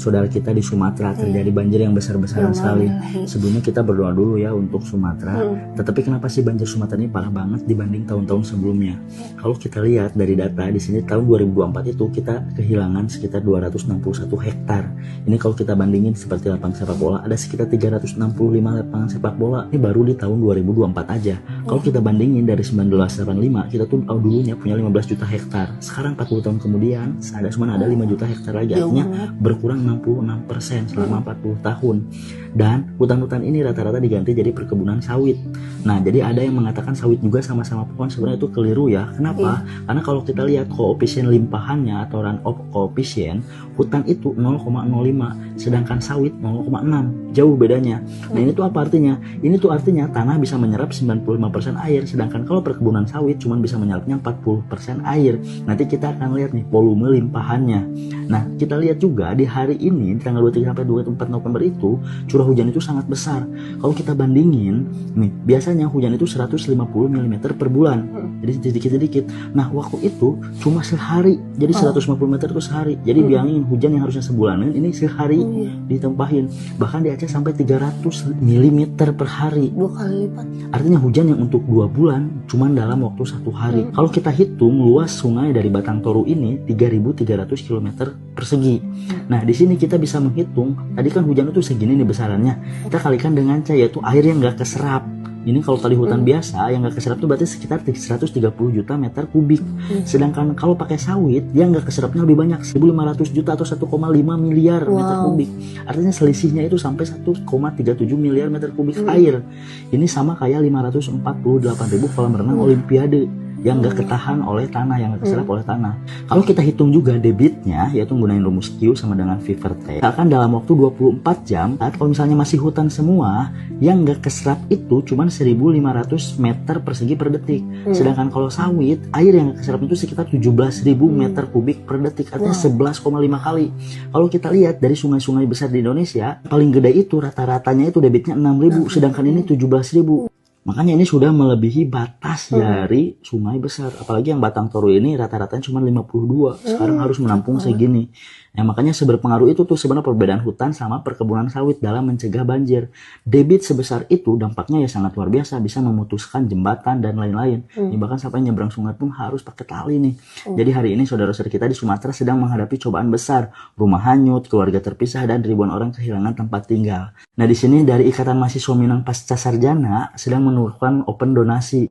saudara kita di Sumatera terjadi banjir yang besar-besaran sekali. Sebelumnya kita berdoa dulu ya untuk Sumatera. Tetapi kenapa sih banjir Sumatera ini parah banget dibanding tahun-tahun sebelumnya? Kalau kita lihat dari data di sini tahun 2024 itu kita kehilangan sekitar 261 hektar. Ini kalau kita bandingin seperti lapangan sepak bola ada sekitar 365 lapangan sepak bola. Ini baru di tahun 2024 aja. Kalau kita bandingin dari 1985 kita tuh dulunya punya 15 juta hektar. Sekarang 40 tahun kemudian cuma ada 5 juta hektar lagi. Artinya berkurang 66% selama 40 tahun. Dan hutan-hutan ini rata-rata diganti jadi perkebunan sawit. Nah, jadi ada yang mengatakan sawit juga sama-sama pohon, sebenarnya itu keliru ya. Kenapa? Karena kalau kita lihat koefisien limpahannya atau run-off koefisien, hutan itu 0,05, sedangkan sawit 0,6. Jauh bedanya. Nah, ini tuh apa artinya? Ini tuh artinya tanah bisa menyerap 95% air, sedangkan kalau perkebunan sawit cuma bisa menyerapnya 40% air. Nanti kita akan lihat nih volume limpahannya. Nah, kita lihat juga di hari ini, di tanggal 23 sampai 24 November itu, curah hujan itu sangat besar. Kalau kita bandingin, nih, biasanya hujan itu 150 mm per bulan. Jadi sedikit-sedikit. Nah, waktu itu cuma sehari. Jadi 150 meter itu sehari. Jadi bayangin hujan yang harusnya sebulanan, ini sehari ditempahin. Bahkan di Aceh sampai 300 mm per hari. 2 kali lipat. Artinya hujan yang untuk 2 bulan cuma dalam waktu 1 hari. Kalau kita hitung luas sungai dari Batang Toru ini 3.300 km persegi. Nah, di sini kita bisa menghitung, tadi kan hujan itu segini nih besarannya. Kita kalikan dengan C, yaitu air yang nggak keserap. Ini kalau tadi hutan biasa yang nggak keserap itu berarti sekitar 130 juta meter kubik. Sedangkan kalau pakai sawit dia nggak keserapnya lebih banyak, 1.500 juta atau 1,5 miliar meter kubik. Artinya selisihnya itu sampai 1,37 miliar meter kubik air. Ini sama kayak 548.000 kolam renang Olimpiade yang nggak ketahan oleh tanah, yang nggak keserap oleh tanah. Kalau kita hitung juga debitnya, yaitu menggunakan rumus Q sama dengan Vivertech, akan dalam waktu 24 jam, kalau misalnya masih hutan semua, yang nggak keserap itu cuma 1.500 meter persegi per detik. Sedangkan kalau sawit, air yang nggak keserap itu sekitar 17.000 meter kubik per detik, artinya 11,5 kali. Kalau kita lihat dari sungai-sungai besar di Indonesia, paling gede itu rata-ratanya itu debitnya 6.000, sedangkan ini 17.000. Makanya ini sudah melebihi batas dari sungai besar. Apalagi yang Batang Toru ini rata-ratanya cuma 52. Sekarang harus menampung segini. Nah, makanya seberpengaruh itu tuh sebenarnya perbedaan hutan sama perkebunan sawit dalam mencegah banjir. Debit sebesar itu dampaknya ya sangat luar biasa, bisa memutuskan jembatan dan lain-lain. Bahkan sampai nyebrang sungai pun harus pakai tali nih. Jadi hari ini saudara-saudara kita di Sumatera sedang menghadapi cobaan besar. Rumah hanyut, keluarga terpisah, dan ribuan orang kehilangan tempat tinggal. Nah, di sini dari Ikatan Mahasiswa Minang Pasca Sarjana sedang menurunkan open donasi.